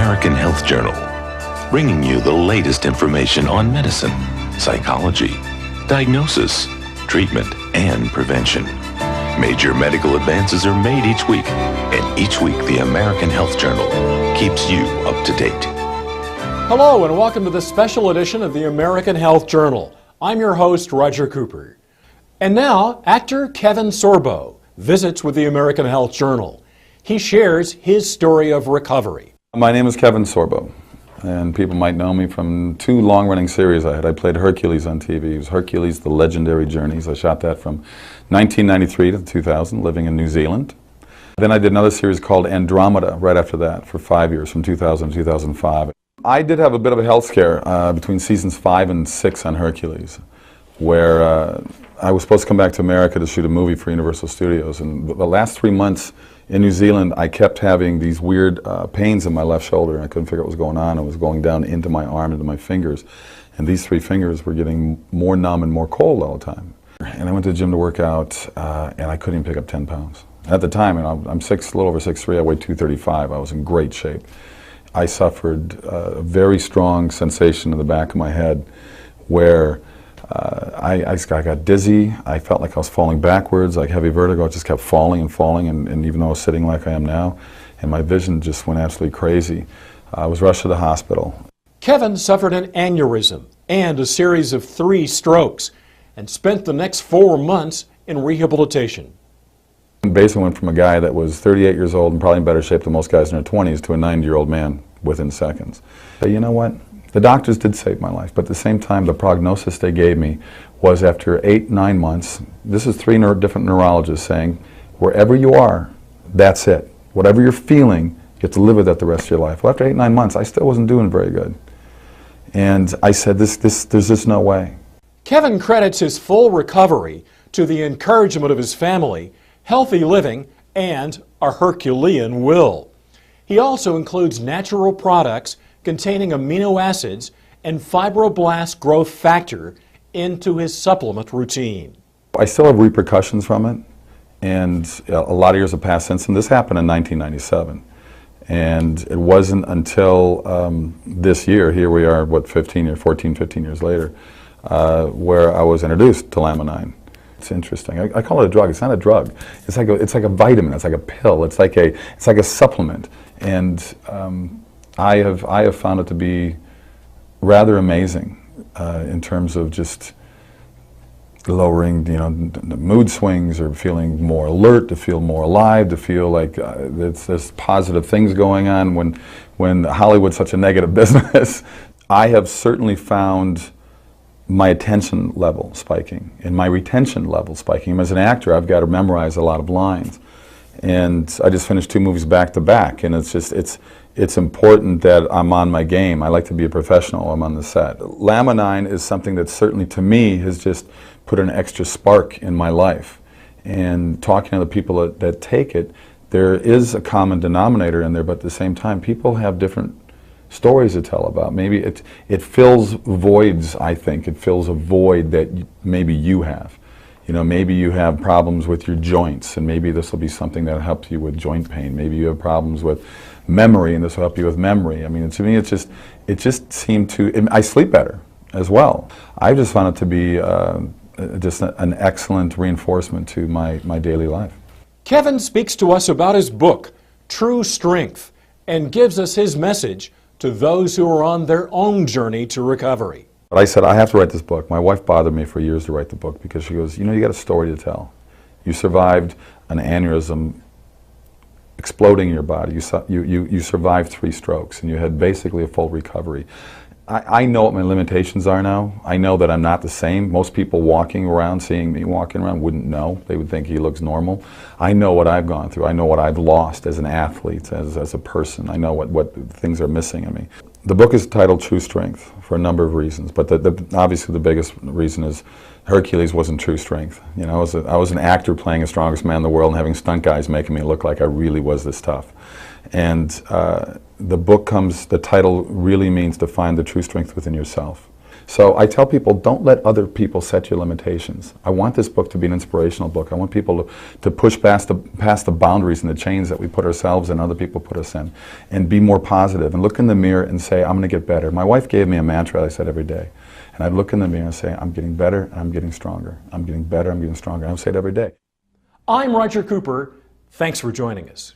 American Health Journal, bringing you the latest information on medicine, psychology, diagnosis, treatment, and prevention. Major medical advances are made each week, and each week the American Health Journal keeps you up to date. Hello and welcome to this special edition of the American Health Journal. I'm your host, Roger Cooper. And now, actor Kevin Sorbo visits with the American Health Journal. He shares his story of recovery. My name is Kevin Sorbo, and people might know me from two long-running series I had. I played Hercules on TV. It was Hercules, The Legendary Journeys. I shot that from 1993 to 2000, living in New Zealand. Then I did another series called Andromeda right after that for 5 years, from 2000 to 2005. I did have a bit of a health scare between seasons 5 and 6 on Hercules, where I was supposed to come back to America to shoot a movie for Universal Studios, and the last 3 months in New Zealand I kept having these weird pains in my left shoulder, and I couldn't figure out what was going on. It was going down into my arm, into my fingers, and these 3 fingers were getting more numb and more cold all the time. And I went to the gym to work out, and I couldn't even pick up 10 pounds. At the time, and I'm a little over 6'3", I weighed 235, I was in great shape. I suffered a very strong sensation in the back of my head where I got dizzy. I felt like I was falling backwards, like heavy vertigo. I just kept falling and falling, and even though I was sitting like I am now, and my vision just went absolutely crazy. I was rushed to the hospital. Kevin suffered an aneurysm and a series of 3 strokes and spent the next 4 months in rehabilitation. Basically went from a guy that was 38 years old and probably in better shape than most guys in their 20s to a 90-year-old man within seconds. But you know what? The doctors did save my life, but at the same time, the prognosis they gave me was after 8-9 months, this is 3 different neurologists saying, wherever you are, that's it. Whatever you're feeling, you have to live with that the rest of your life. Well, after 8-9 months, I still wasn't doing very good. And I said, there's just no way. Kevin credits his full recovery to the encouragement of his family, healthy living, and a Herculean will. He also includes natural products containing amino acids and fibroblast growth factor into his supplement routine. I still have repercussions from it, and a lot of years have passed since, and this happened in 1997. And it wasn't until this year, here we are, what, 14, 15 years later, where I was introduced to Laminine. It's interesting. I call it a drug. It's not a drug. It's like a vitamin. It's like a pill. It's like a supplement. And I have found it to be rather amazing in terms of just lowering, the mood swings, or feeling more alert, to feel more alive, to feel like there's positive things going on when Hollywood's such a negative business. I have certainly found my attention level spiking and my retention level spiking. As an actor, I've got to memorize a lot of lines, and I just finished 2 movies back to back, and it's important that I'm on my game. I like to be a professional. I'm on the set. Laminine is something that certainly to me has just put an extra spark in my life, and talking to the people that take it, there is a common denominator in there, but at the same time people have different stories to tell about. Maybe it fills voids, I think. It fills a void that maybe you have. Maybe you have problems with your joints, and maybe this will be something that helps you with joint pain. Maybe you have problems with memory, and this will help you with memory. I mean, to me, it just seemed to, I sleep better as well. I just found it to be just an excellent reinforcement to my daily life. Kevin speaks to us about his book, True Strength, and gives us his message to those who are on their own journey to recovery. But I said, I have to write this book. My wife bothered me for years to write the book because she goes, you got a story to tell. You survived an aneurysm exploding in your body. You survived 3 strokes, and you had basically a full recovery. I know what my limitations are now. I know that I'm not the same. Most people walking around, seeing me walking around, wouldn't know. They would think he looks normal. I know what I've gone through. I know what I've lost as an athlete, as a person. I know what things are missing in me. The book is titled True Strength for a number of reasons, but obviously the biggest reason is Hercules wasn't true strength. I was an actor playing the strongest man in the world and having stunt guys making me look like I really was this tough. And the title really means to find the true strength within yourself. So I tell people, don't let other people set your limitations. I want this book to be an inspirational book. I want people to push past the boundaries and the chains that we put ourselves and other people put us in, and be more positive and look in the mirror and say, I'm going to get better. My wife gave me a mantra I said every day. And I'd look in the mirror and say, I'm getting better and I'm getting stronger. I'm getting better, I'm getting stronger. I would say it every day. I'm Roger Cooper. Thanks for joining us.